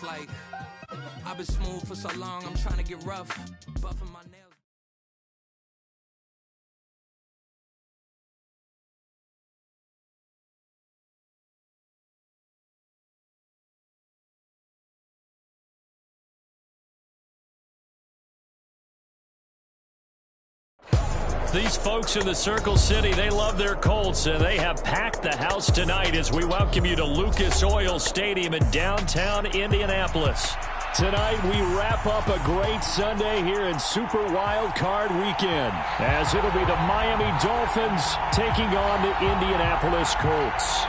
It's like, I've been smooth for so long, I'm trying to get rough, buffing my nails. These folks in the Circle City, they love their Colts, and they have packed the house tonight as we welcome you to Lucas Oil Stadium in downtown Indianapolis. Tonight, we wrap up a great Sunday here in Super Wild Card Weekend, as it'll be the Miami Dolphins taking on the Indianapolis Colts.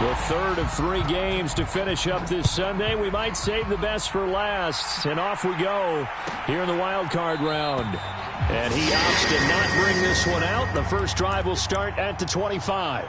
The third of 3 games to finish up this Sunday. We might save the best for last. And off we go here in the wild card round. And he opts to not bring this one out. The first drive will start at the 25.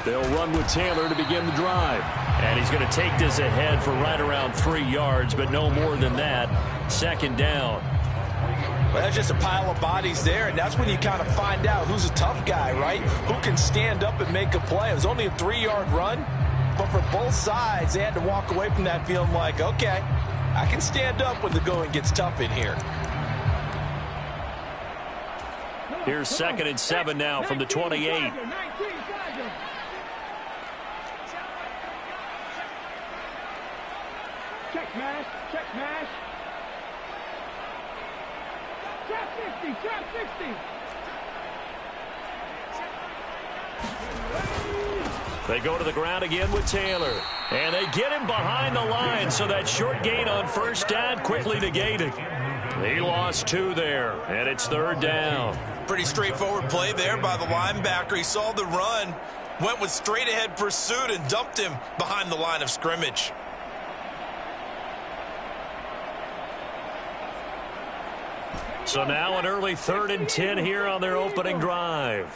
They'll run with Taylor to begin the drive. And he's going to take this ahead for right around 3 yards, but no more than that. Second down. Well, that's just a pile of bodies there, and that's when you kind of find out who's a tough guy, right? Who can stand up and make a play. It was only a 3-yard run, but for both sides, they had to walk away from that feeling like, okay, I can stand up when the going gets tough in here. Here's 2nd and 7 now from the 28. Check mash, check mash. Trap 60, trap 60. They go to the ground again with Taylor. And they get him behind the line, so that short gain on first down quickly negated. He lost 2 there, and it's 3rd down. Pretty straightforward play there by the linebacker. He saw the run, went with straight-ahead pursuit, and dumped him behind the line of scrimmage. So now an early 3rd and 10 here on their opening drive.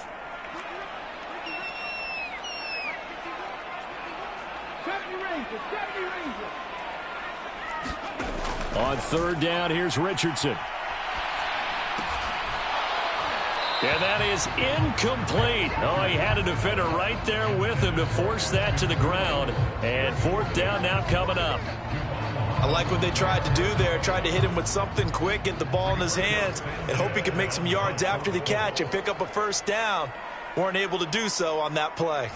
On 3rd down, here's Richardson. And that is incomplete. Oh, he had a defender right there with him to force that to the ground. And 4th down now coming up. I like what they tried to do there. Tried to hit him with something quick, get the ball in his hands, and hope he could make some yards after the catch and pick up a first down. Weren't able to do so on that play.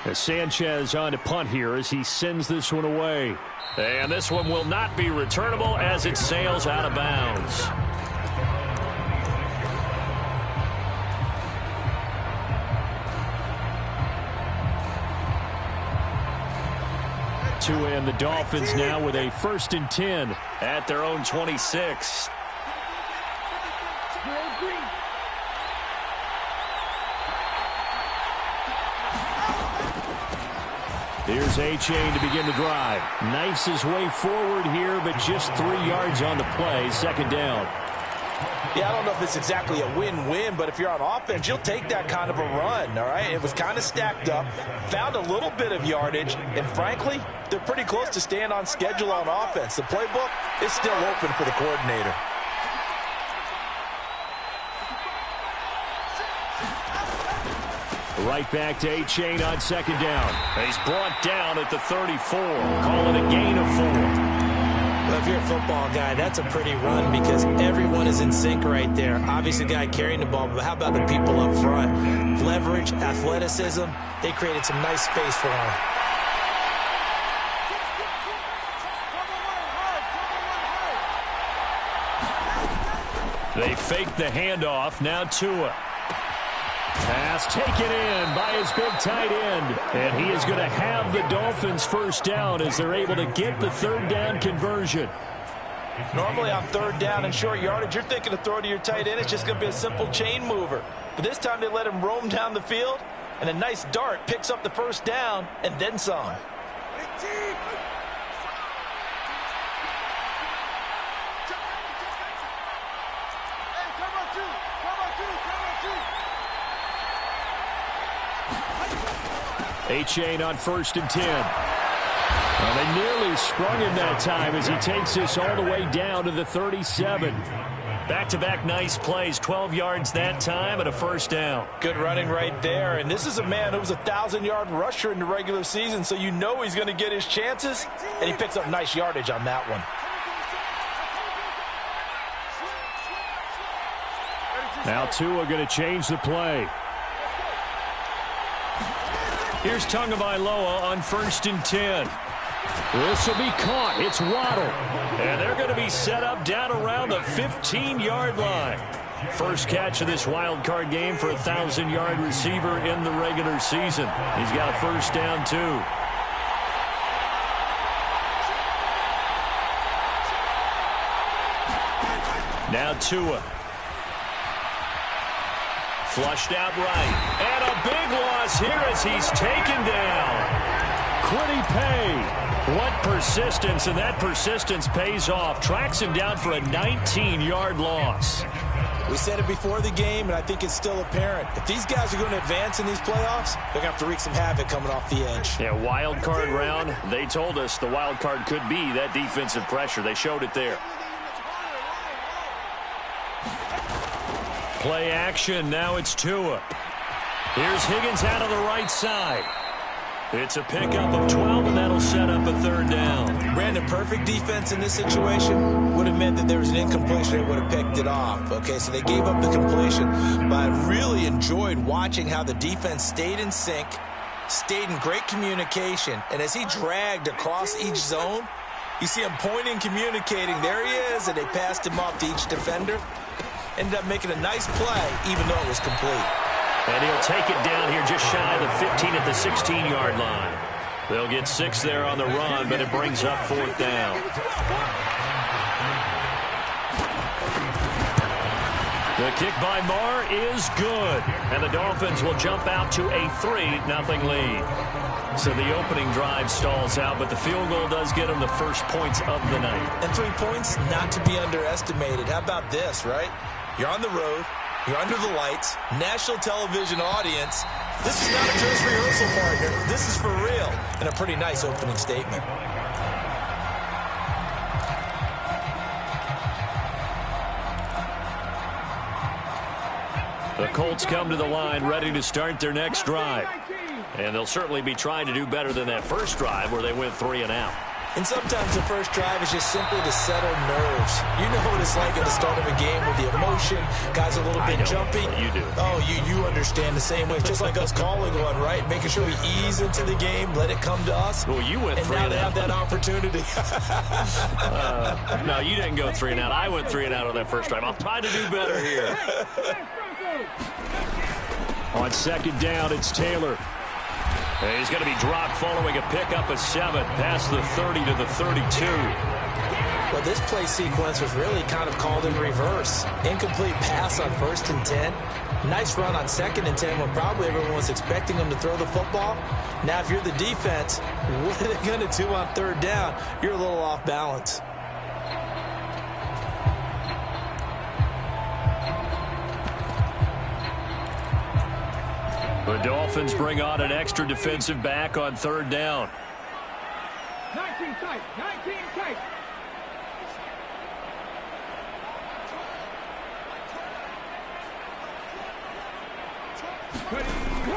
As Sanchez on to punt here as he sends this one away. And this one will not be returnable as it sails out of bounds. To end the Dolphins now with a 1st and 10 at their own 26. Here's A-Chain to begin the drive. Knifes his way forward here, but just 3 yards on the play. 2nd down. Yeah, I don't know if it's exactly a win-win, but if you're on offense, you'll take that kind of a run, all right? It was kind of stacked up, found a little bit of yardage, and frankly, they're pretty close to staying on schedule on offense. The playbook is still open for the coordinator. Right back to A-Chain on 2nd down. He's brought down at the 34. Call it a gain of 4. Well, if you're a football guy, that's a pretty run because everyone is in sync right there. Obviously, the guy carrying the ball, but how about the people up front? Leverage, athleticism, they created some nice space for him. They fake the handoff. Now Tua. Pass taken in by his big tight end. And he is going to have the Dolphins first down as they're able to get the third down conversion. Normally on third down and short yardage, you're thinking to throw to your tight end. It's just going to be a simple chain mover. But this time they let him roam down the field, and a nice dart picks up the first down and then some. Achane on 1st and 10. Well, they nearly sprung him that time as he takes this all the way down to the 37. Back-to-back nice plays, 12 yards that time and a first down. Good running right there. And this is a man who was a 1,000-yard rusher in the regular season, so you know he's going to get his chances, and he picks up nice yardage on that one. Now Tua going to change the play. Here's Tagovailoa on 1st and 10. This will be caught. It's Waddle. And they're going to be set up down around the 15-yard line. First catch of this wild card game for a 1,000-yard receiver in the regular season. He's got a first down, too. Now Tua. Flushed out right. And a big loss here as he's taken down. Kwity Paye. What persistence, and that persistence pays off. Tracks him down for a 19-yard loss. We said it before the game, and I think it's still apparent. If these guys are going to advance in these playoffs, they're going to have to wreak some havoc coming off the edge. Yeah, wild card round. They told us the wild card could be that defensive pressure. They showed it there. Play action. Now it's Tua. Here's Higgins out of the right side. It's a pickup of 12, and that'll set up a third down. Brandon, perfect defense in this situation would have meant that there was an incompletion. They would have picked it off. Okay, so they gave up the completion. But I really enjoyed watching how the defense stayed in sync, stayed in great communication, and as he dragged across each zone, you see him pointing, communicating. There he is, and they passed him off to each defender. Ended up making a nice play, even though it was complete. And he'll take it down here just shy of the 15 at the 16-yard line. They'll get 6 there on the run, but it brings up 4th down. The kick by Marr is good. And the Dolphins will jump out to a 3-0 lead. So the opening drive stalls out, but the field goal does get them the first points of the night. And 3 points not to be underestimated. How about this, right? You're on the road. You're under the lights, national television audience. This is not a dress rehearsal, partner. This is for real. And a pretty nice opening statement. The Colts come to the line ready to start their next drive. And they'll certainly be trying to do better than that first drive where they went 3 and out. And sometimes the first drive is just simply to settle nerves. You know what it's like at the start of a game with the emotion. Guys are a little bit jumpy. You do. Oh, you understand the same way. It's just like us calling one, right? Making sure we ease into the game, let it come to us. Well, you went 3 and out. And now they have that opportunity. No, you didn't go 3 and out. I went 3 and out on that first drive. I'll try to do better here. On 2nd down, it's Taylor. And he's going to be dropped following a pickup of 7 past the 30 to the 32. Well, this play sequence was really kind of called in reverse. Incomplete pass on 1st and 10. Nice run on 2nd and 10 when probably everyone was expecting him to throw the football. Now, if you're the defense, what are they going to do on 3rd down? You're a little off balance. The Dolphins bring on an extra defensive back on 3rd down. 19 tight, 19 tight.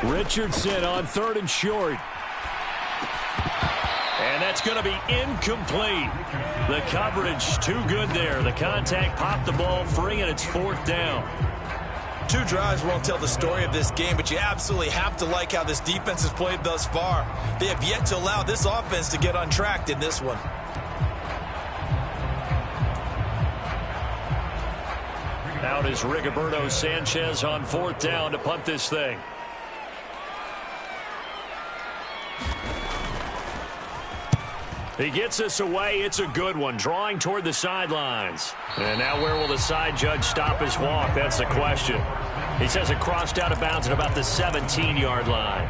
Richardson on 3rd and short. And that's going to be incomplete. The coverage too good there. The contact popped the ball free, and it's 4th down. 2 drives won't tell the story of this game, but you absolutely have to like how this defense has played thus far. They have yet to allow this offense to get untracked in this one. Out is Rigoberto Sanchez on 4th down to punt this thing. He gets us away. It's a good one, drawing toward the sidelines. And now where will the side judge stop his walk? That's the question. He says it crossed out of bounds at about the 17-yard line.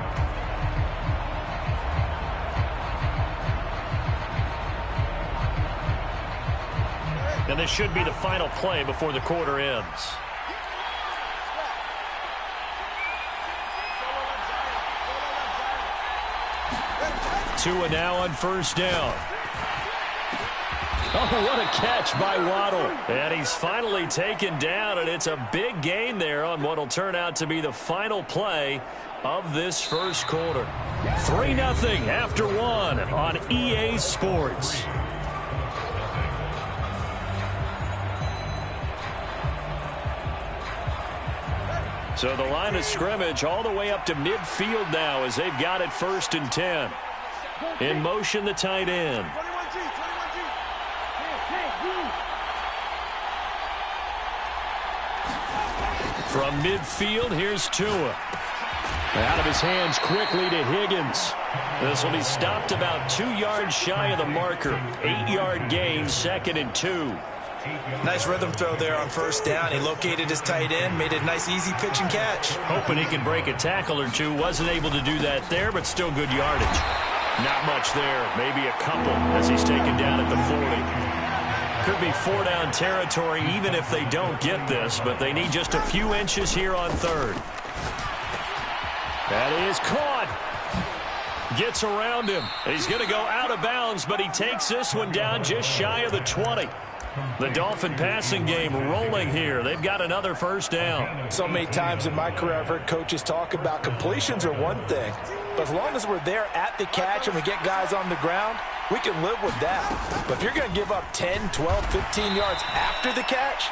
And this should be the final play before the quarter ends. Tua now on 1st down. Oh, what a catch by Waddle. And he's finally taken down, and it's a big gain there on what will turn out to be the final play of this first quarter. 3-0 after 1 on EA Sports. So the line of scrimmage all the way up to midfield now as they've got it 1st and 10. In motion, the tight end. From midfield, here's Tua. Out of his hands quickly to Higgins. This will be stopped about 2 yards shy of the marker. 8-yard gain, 2nd and 2. Nice rhythm throw there on 1st down. He located his tight end, made a nice easy pitch and catch. Hoping he can break a tackle or two. Wasn't able to do that there, but still good yardage. Not much there. Maybe a couple as he's taken down at the 40. Could be 4-down territory even if they don't get this, but they need just a few inches here on 3rd. That is caught. Gets around him. He's going to go out of bounds, but he takes this one down just shy of the 20. The Dolphin passing game rolling here. They've got another 1st down. So many times in my career I've heard coaches talk about completions are one thing, but as long as we're there at the catch and we get guys on the ground, we can live with that. But if you're going to give up 10, 12, 15 yards after the catch,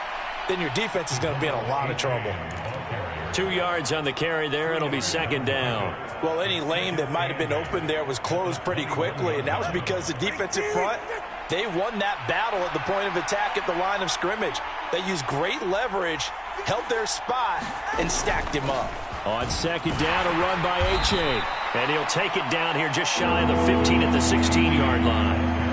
then your defense is going to be in a lot of trouble. 2 yards on the carry there. It'll be 2nd down. Well, any lane that might have been open there was closed pretty quickly, and that was because the defensive front, they won that battle at the point of attack at the line of scrimmage. They used great leverage, held their spot, and stacked him up. On 2nd down, a run by H.A. And he'll take it down here just shy of the 15 at the 16-yard line.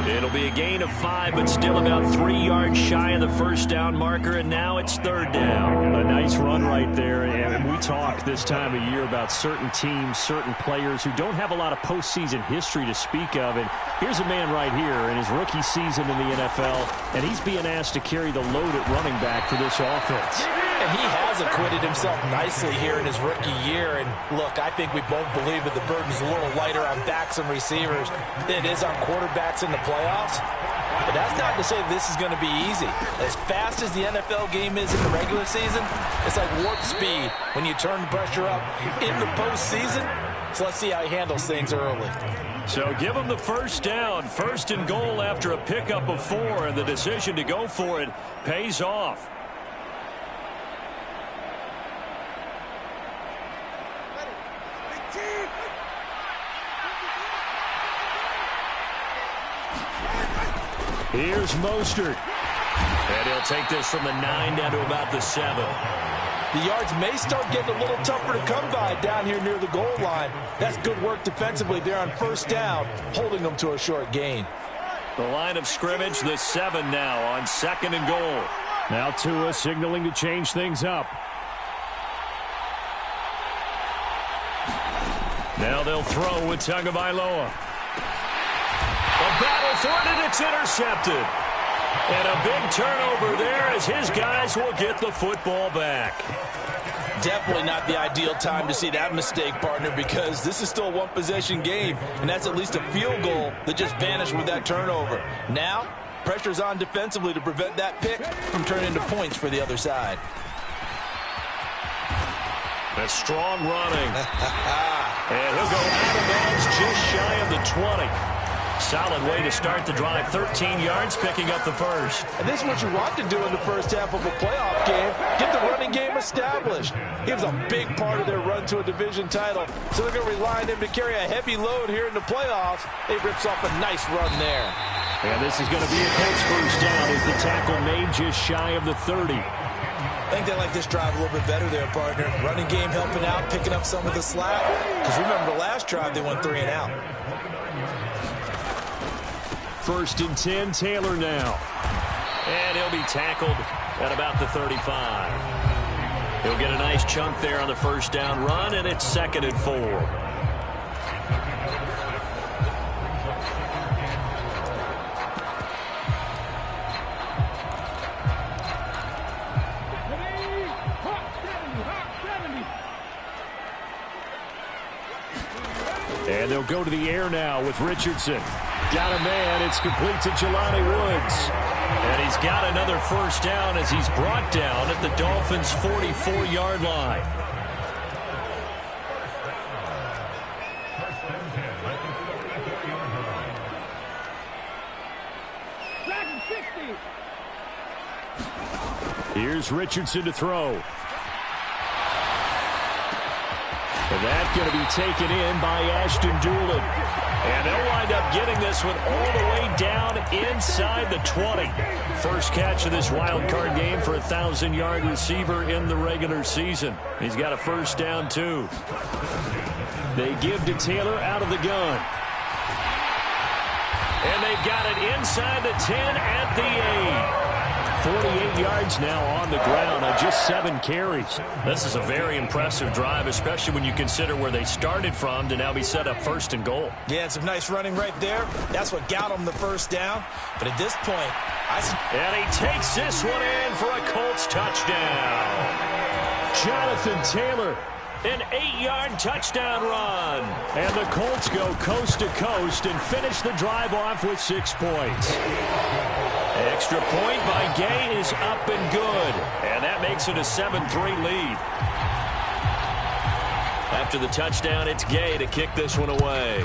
It'll be a gain of 5, but still about 3 yards shy of the 1st down marker, and now it's 3rd down. A nice run right there, and we talk this time of year about certain teams, certain players who don't have a lot of postseason history to speak of, and here's a man right here in his rookie season in the NFL, and he's being asked to carry the load at running back for this offense. And he has acquitted himself nicely here in his rookie year. And look, I think we both believe that the burden's a little lighter on backs and receivers than it is on quarterbacks in the playoffs. But that's not to say this is going to be easy. As fast as the NFL game is in the regular season, it's like warp speed when you turn the pressure up in the postseason. So let's see how he handles things early. So give him the 1st down, 1st and goal after a pickup of 4, and the decision to go for it pays off. Here's Mostert. And he'll take this from the 9 down to about the 7. The yards may start getting a little tougher to come by down here near the goal line. That's good work defensively there on 1st down, holding them to a short gain. The line of scrimmage, the 7 now on 2nd and goal. Now Tua signaling to change things up. Now they'll throw with Tagovailoa. A battle for it, and it's intercepted. And a big turnover there as his guys will get the football back. Definitely not the ideal time to see that mistake, partner, because this is still a one-possession game, and that's at least a field goal that just vanished with that turnover. Now, pressure's on defensively to prevent that pick from turning into points for the other side. That's strong running. And he'll go out of bounds just shy of the 20. Solid way to start the drive. 13 yards, picking up the 1st. And this is what you want to do in the first half of a playoff game. Get the running game established. He was a big part of their run to a division title. So they're going to rely on him to carry a heavy load here in the playoffs. He rips off a nice run there. And this is going to be a Colts 1st down as the tackle made just shy of the 30. I think they like this drive a little bit better there, partner. Running game helping out, picking up some of the slack. Because remember the last drive, they went 3 and out. 1st and 10, Taylor now. And he'll be tackled at about the 35. He'll get a nice chunk there on the 1st down run, and it's 2nd and 4. And they'll go to the air now with Richardson. Got a man. It's complete to Jelani Woods. And he's got another 1st down as he's brought down at the Dolphins' 44-yard line. Here's Richardson to throw. And that's going to be taken in by Ashton Dulin. And they'll wind up getting this one all the way down inside the 20. First catch of this wild card game for a 1,000-yard receiver in the regular season. He's got a 1st down, too. They give to Taylor out of the gun. And they've got it inside the 10 at the 8. 48 yards now on the ground on just 7 carries. This is a very impressive drive, especially when you consider where they started from to now be set up 1st and goal. Yeah, it's some nice running right there. That's what got them the 1st down. But at this point, and he takes this one in for a Colts touchdown. Jonathan Taylor, an 8-yard touchdown run. And the Colts go coast to coast and finish the drive off with 6 points. Extra point by Gay is up and good. And that makes it a 7-3 lead. After the touchdown, it's Gay to kick this one away.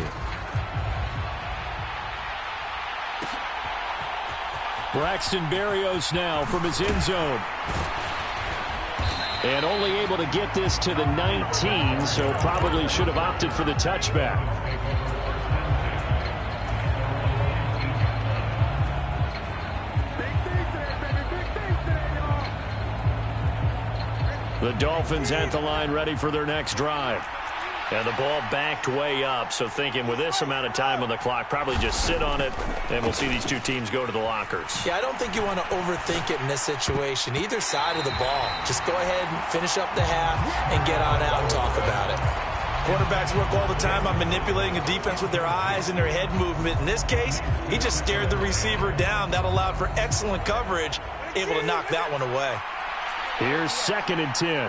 Braxton Berrios now from his end zone. And only able to get this to the 19, so probably should have opted for the touchback. The Dolphins at the line ready for their next drive. And the ball backed way up, so thinking with this amount of time on the clock, probably just sit on it, and we'll see these two teams go to the lockers. Yeah, I don't think you want to overthink it in this situation. Either side of the ball. Just go ahead and finish up the half and get on out and talk about it. Quarterbacks work all the time on manipulating a defense with their eyes and their head movement. In this case, he just stared the receiver down. That allowed for excellent coverage, able to knock that one away. Here's 2nd and 10.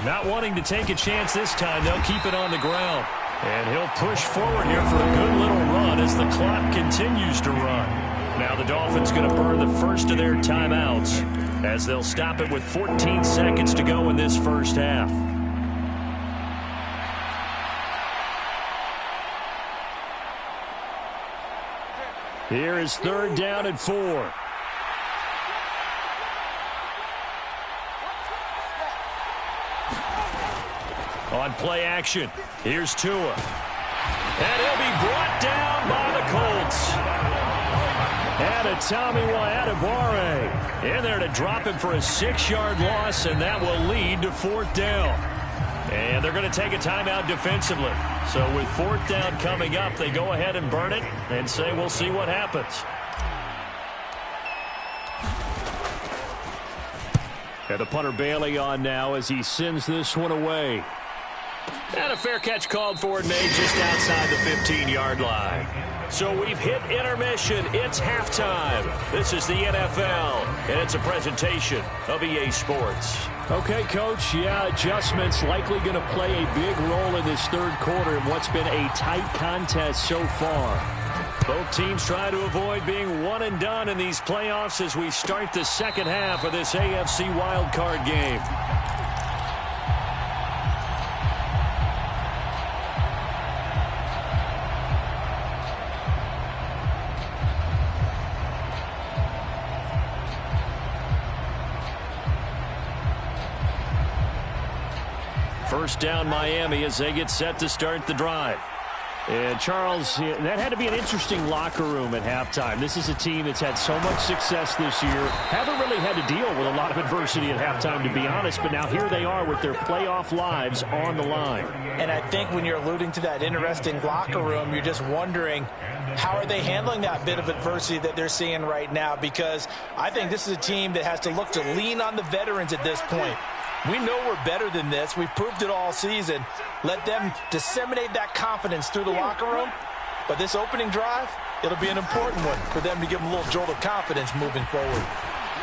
Not wanting to take a chance this time, they'll keep it on the ground. And he'll push forward here for a good little run as the clock continues to run. Now the Dolphins going to burn the first of their timeouts as they'll stop it with 14 seconds to go in this 1st half. Here is 3rd down and 4. On play action, here's Tua. And he'll be brought down by the Colts. And Tommy Adebawore in there to drop him for a 6-yard loss, and that will lead to 4th down. And they're going to take a timeout defensively. So with 4th down coming up, they go ahead and burn it and say we'll see what happens. And the punter Bailey on now as he sends this one away. And a fair catch called for and made just outside the 15-yard line. So we've hit intermission. It's halftime. This is the NFL, and it's a presentation of EA Sports. Okay, Coach, yeah, adjustments likely going to play a big role in this 3rd quarter in what's been a tight contest so far. Both teams try to avoid being one and done in these playoffs as we start the 2nd half of this AFC wildcard game. First down Miami as they get set to start the drive. And, Charles, that had to be an interesting locker room at halftime. This is a team that's had so much success this year. Haven't really had to deal with a lot of adversity at halftime, to be honest. But now here they are with their playoff lives on the line. And I think when you're alluding to that interesting locker room, you're just wondering, how are they handling that bit of adversity that they're seeing right now? Because I think this is a team that has to look to lean on the veterans at this point. We know we're better than this. We've proved it all season. Let them disseminate that confidence through the locker room. But this opening drive, it'll be an important one for them to give them a little jolt of confidence moving forward.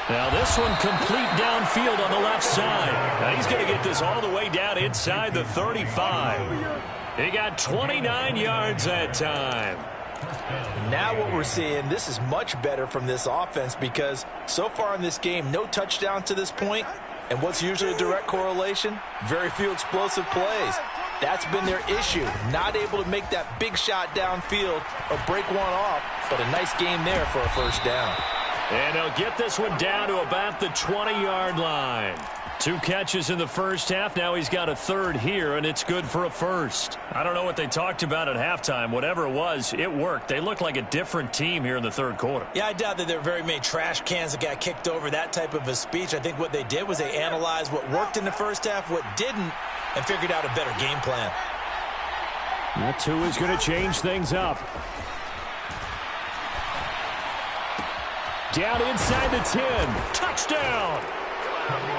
Now this one complete downfield on the left side. Now he's going to get this all the way down inside the 35. He got 29 yards that time. Now what we're seeing, this is much better from this offense because so far in this game, no touchdown to this point. And what's usually a direct correlation? Very few explosive plays. That's been their issue. Not able to make that big shot downfield or break one off, but a nice game there for a first down. And they'll get this one down to about the 20-yard line. 2 catches in the first half. Now he's got a third here, and it's good for a first. I don't know what they talked about at halftime. Whatever it was, it worked. They look like a different team here in the third quarter. Yeah, I doubt that there were very many trash cans that got kicked over, that type of a speech. I think what they did was they analyzed what worked in the first half, what didn't, and figured out a better game plan. That 2 is going to change things up. Down inside the 10. Touchdown!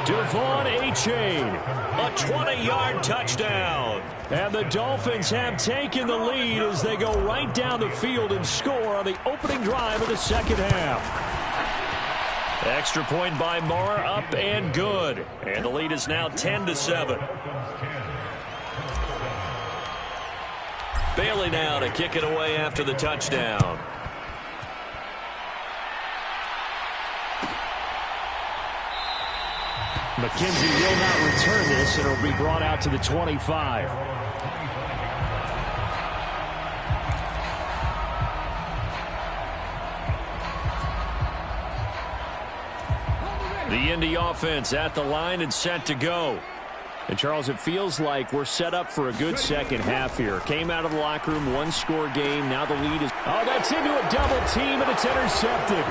Devon Achane, a 20-yard touchdown. And the Dolphins have taken the lead as they go right down the field and score on the opening drive of the second half. Extra point by Moore, up and good. And the lead is now 10-7. Bailey now to kick it away after the touchdown. McKenzie will not return this, and it'll be brought out to the 25. The Indy offense at the line and set to go. And, Charles, it feels like we're set up for a good second half here. Came out of the locker room, 1-score game. Now the lead is... Oh, that's into a double team, and it's intercepted.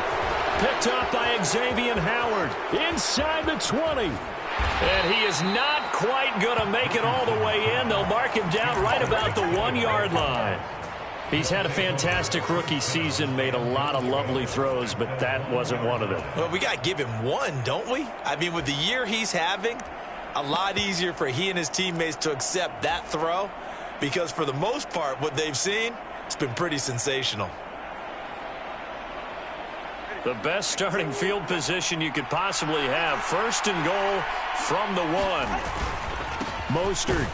Picked up by Xavier Howard inside the 20. And he is not quite going to make it all the way in. They'll mark him down right about the 1-yard line. He's had a fantastic rookie season, made a lot of lovely throws, but that wasn't one of them. Well, we got to give him one, don't we? I mean, with the year he's having, a lot easier for he and his teammates to accept that throw because for the most part, what they've seen, it's been pretty sensational. The best starting field position you could possibly have. First and goal from the 1. Mostert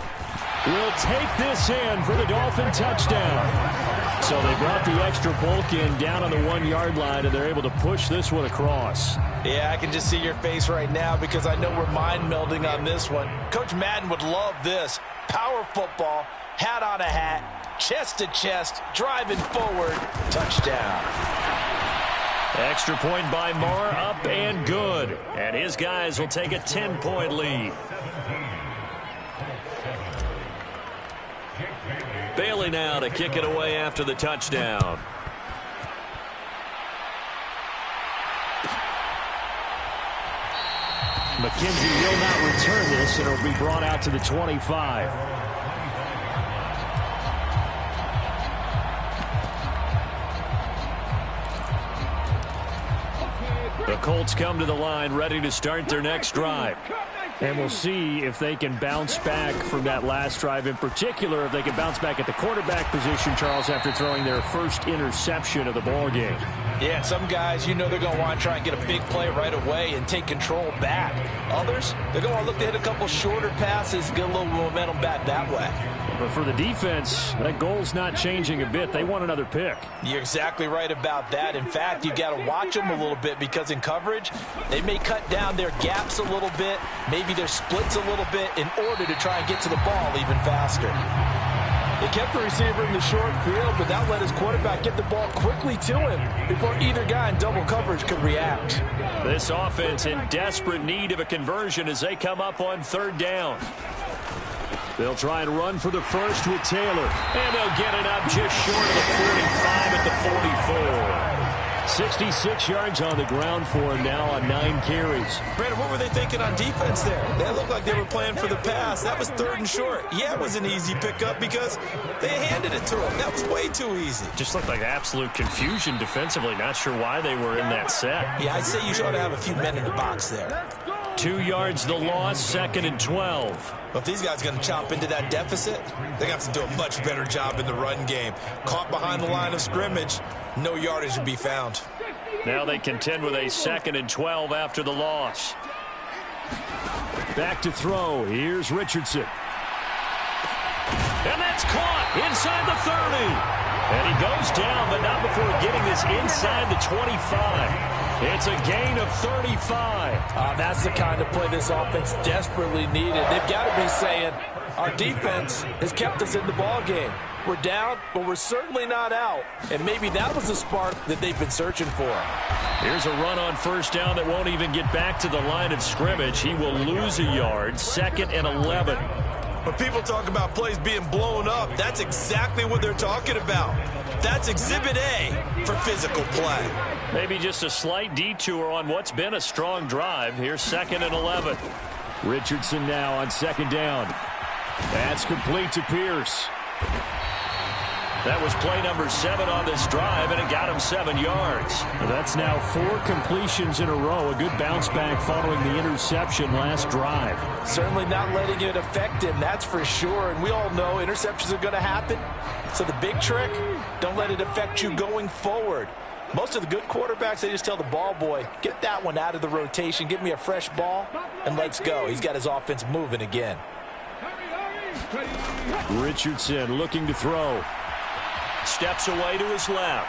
will take this in for the Dolphin touchdown. So they brought the extra bulk in down on the 1-yard line, and they're able to push this one across. Yeah, I can just see your face right now because I know we're mind melding on this one. Coach Madden would love this. Power football, hat on a hat, chest to chest, driving forward, touchdown. Extra point by Moore, up and good. And his guys will take a 10-point lead. Bailey now to kick it away after the touchdown. McKenzie will not return this, and it'll be brought out to the 25. The Colts come to the line ready to start their next drive. And we'll see if they can bounce back from that last drive. In particular, if they can bounce back at the quarterback position, Charles, after throwing their first interception of the ballgame. Yeah, and some guys, you know they're going to want to try and get a big play right away and take control back. Others, they're going to look to hit a couple shorter passes, get a little momentum back that way. But for the defense, that goal's not changing a bit. They want another pick. You're exactly right about that. In fact, you got to watch them a little bit because in coverage, they may cut down their gaps a little bit, maybe their splits a little bit in order to try and get to the ball even faster. They kept the receiver in the short field, but that let his quarterback get the ball quickly to him before either guy in double coverage could react. This offense in desperate need of a conversion as they come up on 3rd down. They'll try and run for the first with Taylor. And they'll get it up just short of the 45 at the 44. 66 yards on the ground for him now on 9 carries. Brandon, what were they thinking on defense there? They looked like they were playing for the pass. That was 3rd and short. Yeah, it was an easy pickup because they handed it to him. That was way too easy. Just looked like absolute confusion defensively. Not sure why they were in that set. Yeah, I'd say you ought to have a few men in the box there. 2 yards the loss, 2nd and 12. But if these guys are going to chop into that deficit, they got to do a much better job in the run game. Caught behind the line of scrimmage, no yardage to be found. Now they contend with a 2nd and 12 after the loss. Back to throw. Here's Richardson. And that's caught inside the 30. And he goes down, but not before getting this inside the 25. It's a gain of 35. That's the kind of play this offense desperately needed. They've got to be saying, our defense has kept us in the ball game. We're down, but we're certainly not out. And maybe that was the spark that they've been searching for. Here's a run on first down that won't even get back to the line of scrimmage. He will lose a yard, 2nd and 11. When people talk about plays being blown up, that's exactly what they're talking about. That's Exhibit A for physical play. Maybe just a slight detour on what's been a strong drive. Here's 2nd and 11. Richardson now on 2nd down. That's complete to Pierce. That was play number 7 on this drive, and it got him 7 yards. That's now 4 completions in a row. A good bounce back following the interception last drive. Certainly not letting it affect him, that's for sure. And we all know interceptions are going to happen. So the big trick, don't let it affect you going forward. Most of the good quarterbacks, they just tell the ball boy, get that one out of the rotation, give me a fresh ball, and let's go. He's got his offense moving again. Richardson looking to throw. Steps away to his left.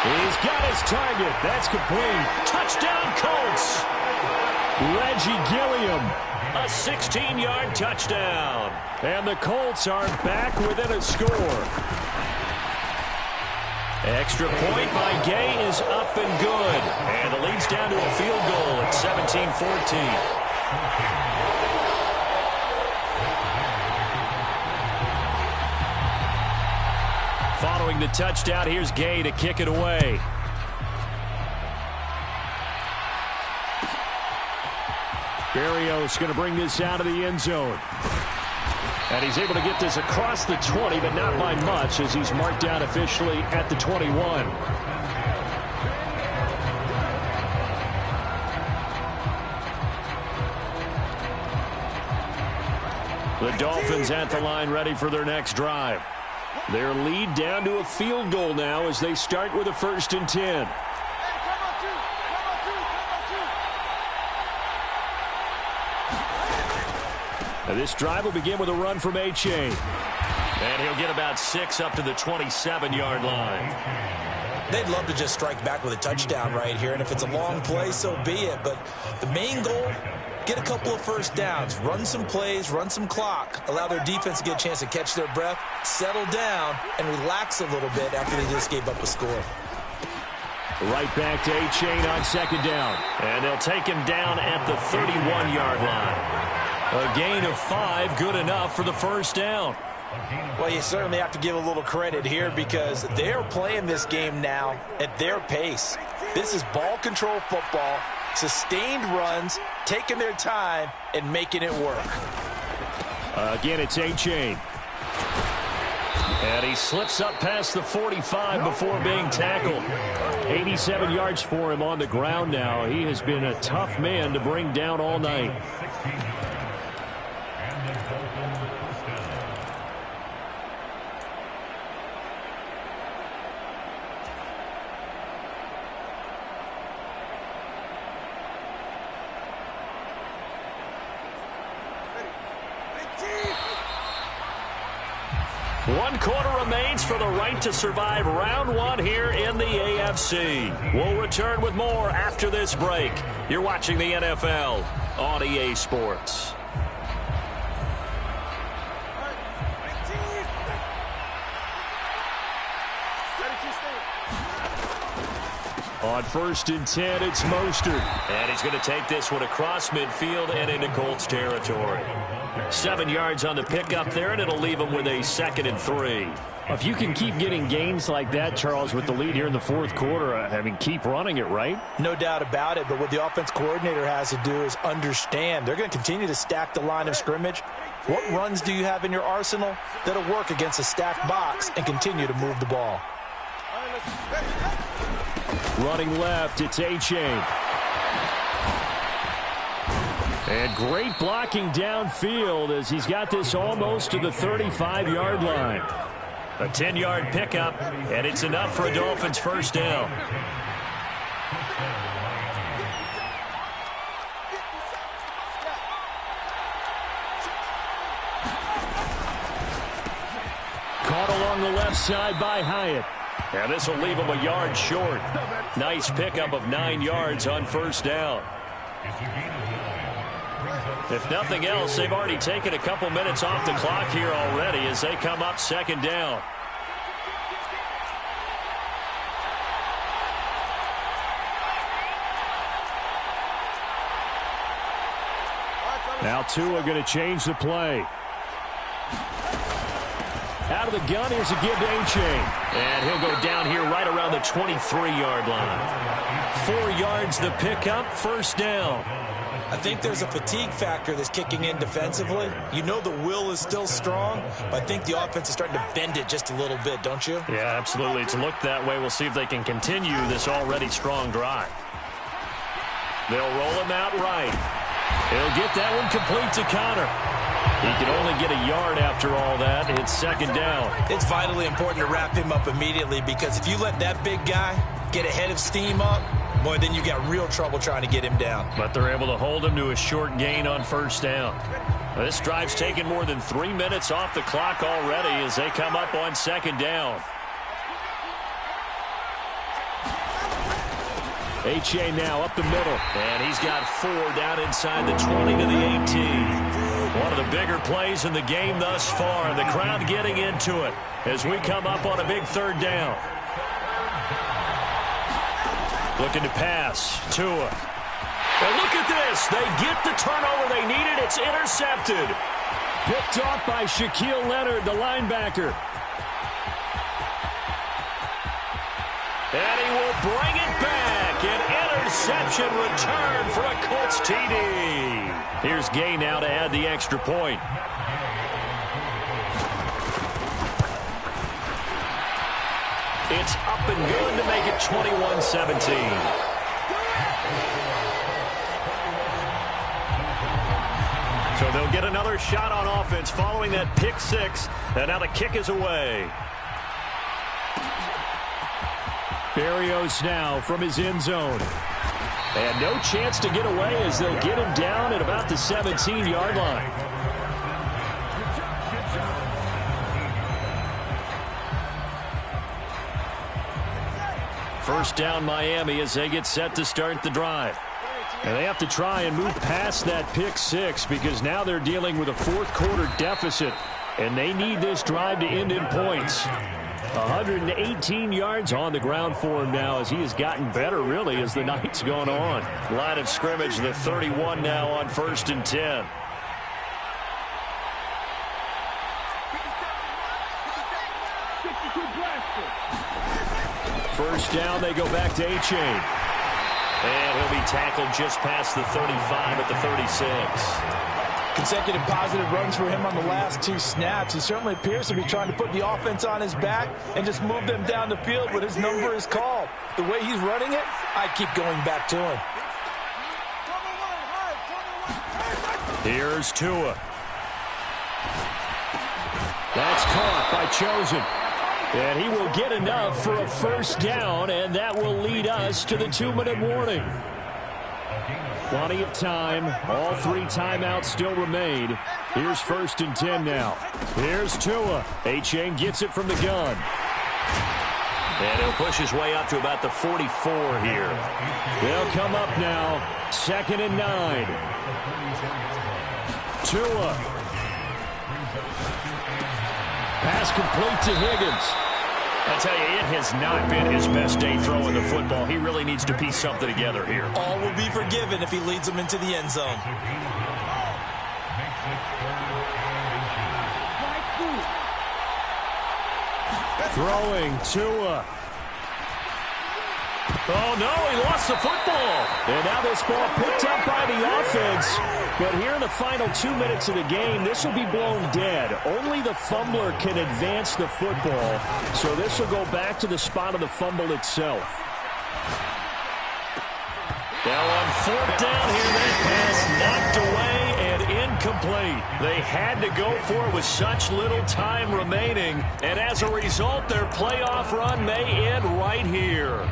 He's got his target. That's complete. Touchdown, Colts. Reggie Gilliam, a 16-yard touchdown. And the Colts are back within a score. Extra point by Gay is up and good. And the lead's down to a field goal at 17-14. Following the touchdown, here's Gay to kick it away. Berrios going to bring this out of the end zone. And he's able to get this across the 20, but not by much as he's marked down officially at the 21. The Dolphins at the line ready for their next drive. Their lead down to a field goal now as they start with a 1st and 10. Now this drive will begin with a run from A-Chain. And he'll get about 6 up to the 27-yard line. They'd love to just strike back with a touchdown right here, and if it's a long play, so be it. But the main goal, get a couple of first downs, run some plays, run some clock, allow their defense to get a chance to catch their breath, settle down, and relax a little bit after they just gave up a score. Right back to A-Chain on 2nd down. And they'll take him down at the 31-yard line. A gain of 5, good enough for the first down. Well, you certainly have to give a little credit here because they're playing this game now at their pace. This is ball control football, sustained runs, taking their time, and making it work. Again, it's A-Chain. And he slips up past the 45 before being tackled. 87 yards for him on the ground now. He has been a tough man to bring down all night. One quarter remains for the right to survive round 1 here in the AFC. We'll return with more after this break. You're watching the NFL on EA Sports. On 1st and 10, it's Mostert. And he's going to take this one across midfield and into Colts territory. 7 yards on the pickup there, and it'll leave him with a 2nd and 3. If you can keep getting gains like that, Charles, with the lead here in the 4th quarter, I mean, keep running it, right? No doubt about it, but what the offense coordinator has to do is understand they're going to continue to stack the line of scrimmage. What runs do you have in your arsenal that'll work against a stacked box and continue to move the ball? Running left, it's Achane. And great blocking downfield as he's got this almost to the 35-yard line. A 10-yard pickup, and it's enough for a Dolphins first down. Caught along the left side by Hyatt. And this will leave him a yard short. Nice pickup of 9 yards on first down. If nothing else, they've already taken a couple minutes off the clock here already as they come up 2nd down. Now Tua going to change the play. Out of the gun, here's a give to Achane. And he'll go down here right around the 23-yard line. 4 yards the pickup, first down. I think there's a fatigue factor that's kicking in defensively. You know the will is still strong, but I think the offense is starting to bend it just a little bit, don't you? Yeah, absolutely. It's looked that way. We'll see if they can continue this already strong drive. They'll roll him out right. He'll get that one complete to Connor. He can only get a yard after all that. It's 2nd down. It's vitally important to wrap him up immediately because if you let that big guy get ahead of steam up, boy, then you got real trouble trying to get him down. But they're able to hold him to a short gain on first down. This drive's taken more than 3 minutes off the clock already as they come up on 2nd down. Achane now up the middle. And he's got 4 down inside the 20 to the 18. One of the bigger plays in the game thus far. And the crowd getting into it as we come up on a big 3rd down. Looking to pass. Tua. And look at this. They get the turnover they needed. It's intercepted. Picked off by Shaquille Leonard, the linebacker. And he will bring it back. An interception return for a Colts TD. Here's Gay now to add the extra point. It's up and good to make it 21-17. So they'll get another shot on offense following that pick 6. And now the kick is away. Berrios now from his end zone. And no chance to get away as they'll get him down at about the 17-yard line. First down Miami as they get set to start the drive. And they have to try and move past that pick 6 because now they're dealing with a 4th quarter deficit. And they need this drive to end in points. 118 yards on the ground for him now as he has gotten better, really, as the night's gone on. Line of scrimmage, the 31 now on 1st and 10. First down, they go back to Achane. And he'll be tackled just past the 35 at the 36. Consecutive positive runs for him on the last 2 snaps. He certainly appears to be trying to put the offense on his back and just move them down the field when his number is called. The way he's running it, I keep going back to him. Here's Tua. That's caught by Chosen. And he will get enough for a first down, and that will lead us to the 2-minute warning. Plenty of time. All 3 timeouts still remain. Here's 1st and 10 now. Here's Tua. Achane gets it from the gun. And he'll push his way up to about the 44 here. They'll come up now. 2nd and 9. Tua. Pass complete to Higgins. I tell you, it has not been his best day throwing the football. He really needs to piece something together here. All will be forgiven if he leads them into the end zone. Throwing Tua. Oh, no, he lost the football. And now this ball picked up by the offense. But here in the final 2 minutes of the game, this will be blown dead. Only the fumbler can advance the football. So this will go back to the spot of the fumble itself. Now on fourth down here, that pass knocked away and incomplete. They had to go for it with such little time remaining. And as a result, their playoff run may end right here.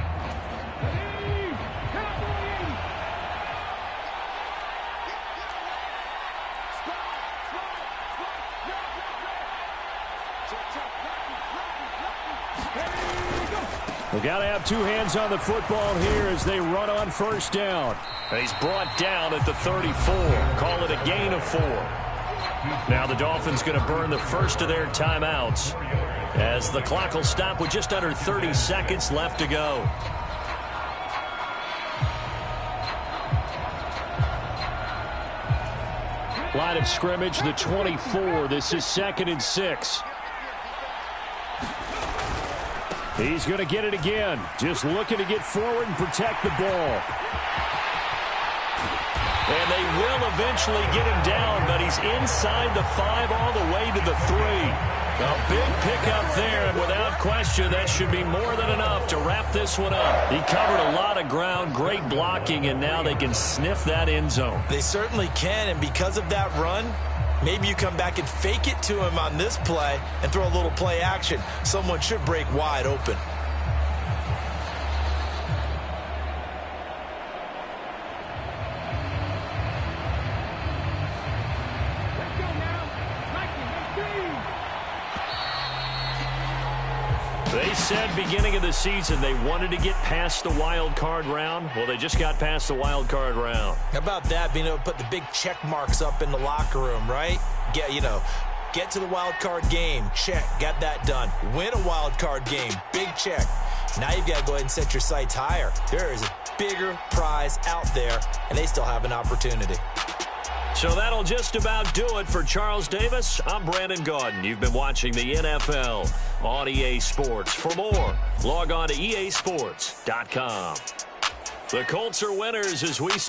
We've got to have two hands on the football here as they run on first down. He's brought down at the 34. Call it a gain of 4. Now the Dolphins going to burn the first of their timeouts as the clock will stop with just under 30 seconds left to go. Line of scrimmage, the 24. This is 2nd and 6. He's going to get it again. Just looking to get forward and protect the ball. And they will eventually get him down, but he's inside the 5 all the way to the 3. A big pickup there, and without question, that should be more than enough to wrap this one up. He covered a lot of ground, great blocking, and now they can sniff that end zone. They certainly can, and because of that run, maybe you come back and fake it to him on this play and throw a little play action. Someone should break wide open. They said beginning of the season they wanted to get past the wild card round. Well, they just got past the wild card round. How about that, being able to put the big check marks up in the locker room, right? Get to the wild card game, check, got that done. Win a wild card game, big check. Now you've got to go ahead and set your sights higher. There is a bigger prize out there, and they still have an opportunity. So that'll just about do it for Charles Davis. I'm Brandon Gaudin. You've been watching the NFL on EA Sports. For more, log on to easports.com. The Colts are winners as we